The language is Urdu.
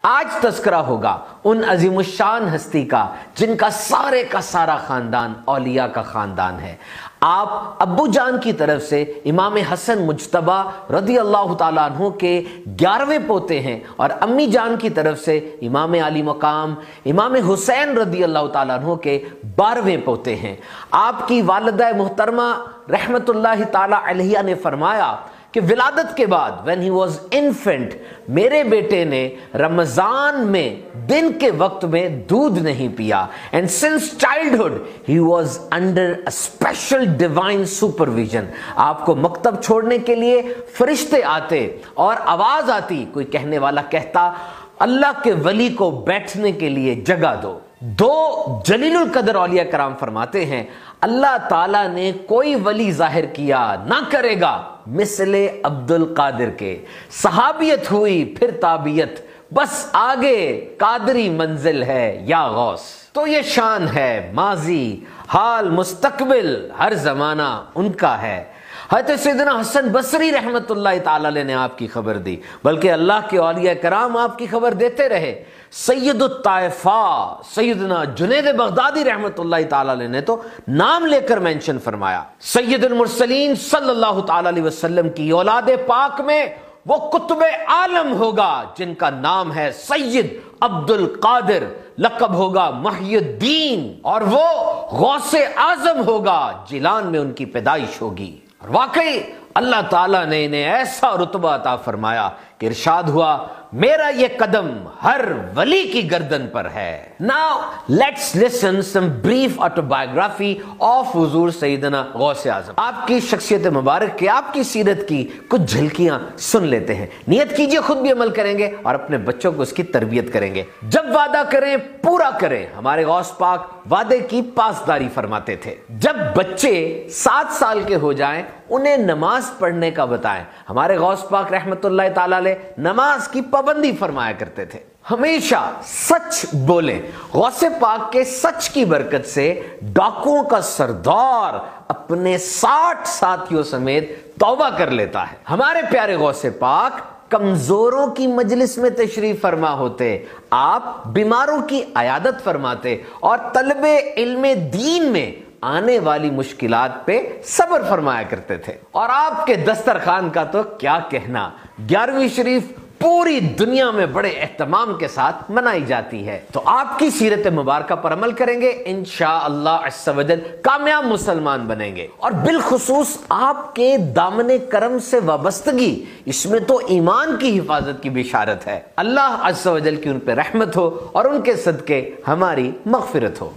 آج تذکرہ ہوگا ان عظیم الشان ہستی کا جن کا سارے کا سارا خاندان اولیاء کا خاندان ہے۔ آپ ابو جان کی طرف سے امام حسن مجتبی رضی اللہ تعالیٰ عنہ کے 11ویں پوتے ہیں، اور امی جان کی طرف سے امام علی مقام امام حسین رضی اللہ تعالیٰ عنہ کے 12ویں پوتے ہیں۔ آپ کی والدہ محترمہ رحمت اللہ تعالیٰ علیہ نے فرمایا کہ ولادت کے بعد when he was infant میرے بیٹے نے رمضان میں دن کے وقت میں دودھ نہیں پیا، and since childhood he was under a special divine supervision۔ آپ کو مکتب چھوڑنے کے لیے فرشتے آتے اور آواز آتی، کوئی کہنے والا کہتا اللہ کے ولی کو بیٹھنے کے لیے جگہ دو۔ دو جلیل القدر اولیاء کرام فرماتے ہیں اللہ تعالیٰ نے کوئی ولی ظاہر کیا نہ کرے گا مثل عبد القادر کے، صحابیت ہوئی پھر تابعیت، بس آگے قادری منزل ہے یا غوث۔ تو یہ شان ہے، ماضی حال مستقبل ہر زمانہ ان کا ہے۔ حضرت سیدنا حسن بصری رحمت اللہ تعالی علیہ نے آپ کی خبر دی، بلکہ اللہ کے اولیاء کرام آپ کی خبر دیتے رہے۔ سید الطائفہ سیدنا جنید بغدادی رحمت اللہ تعالی علیہ نے تو نام لے کر مینشن فرمایا، سید المرسلین صلی اللہ تعالی علیہ وسلم کی اولاد پاک میں وہ قطب عالم ہوگا جن کا نام ہے سید عبد القادر، لقب ہوگا محی الدین، اور وہ غوث اعظم ہوگا، جیلان میں ان کی پیدائش ہوگی۔ اور واقعی اللہ تعالیٰ نے انہیں ایسا رتبہ عطا فرمایا کہ ارشاد ہوا میرا یہ قدم ہر ولی کی گردن پر ہے۔ Now let's listen some brief autobiography of حضور سیدنا غوث اعظم۔ آپ کی شخصیت مبارک کی، آپ کی سیرت کی کچھ جھلکیاں سن لیتے ہیں۔ نیت کیجئے خود بھی عمل کریں گے اور اپنے بچوں کو اس کی تربیت کریں گے۔ جب وعدہ کریں پورا کریں، ہمارے غوث پاک وعدے کی پاسداری فرماتے تھے۔ جب بچے 7 سال کے ہو جائیں انہیں نماز پڑھنے کا بتائیں۔ ہمارے غوث پاک رحمت اللہ تعالی علیہ نماز کی پابندی فرمایا کرتے تھے۔ ہمیشہ سچ بولیں۔ غوث پاک کے سچ کی برکت سے ڈاکوؤں کا سردار اپنے 60 ساتھیوں سمیت توبہ کر لیتا ہے۔ ہمارے پیارے غوث پاک کمزوروں کی مجلس میں تشریف فرما ہوتے، آپ بیماروں کی عیادت فرماتے اور طلب علم دین میں آنے والی مشکلات پہ صبر فرمایا کرتے تھے۔ اور آپ کے دسترخوان کا تو کیا کہنا، 11ویں شریف پوری دنیا میں بڑے اہتمام کے ساتھ منائی جاتی ہے۔ تو آپ کی سیرت مبارکہ پر عمل کریں گے، انشاءاللہ عز و جل کامیاب مسلمان بنیں گے۔ اور بالخصوص آپ کے دامن کرم سے وابستگی، اس میں تو ایمان کی حفاظت کی بشارت ہے۔ اللہ عز و جل کی ان پہ رحمت ہو اور ان کے صدقے ہماری مغفرت ہو۔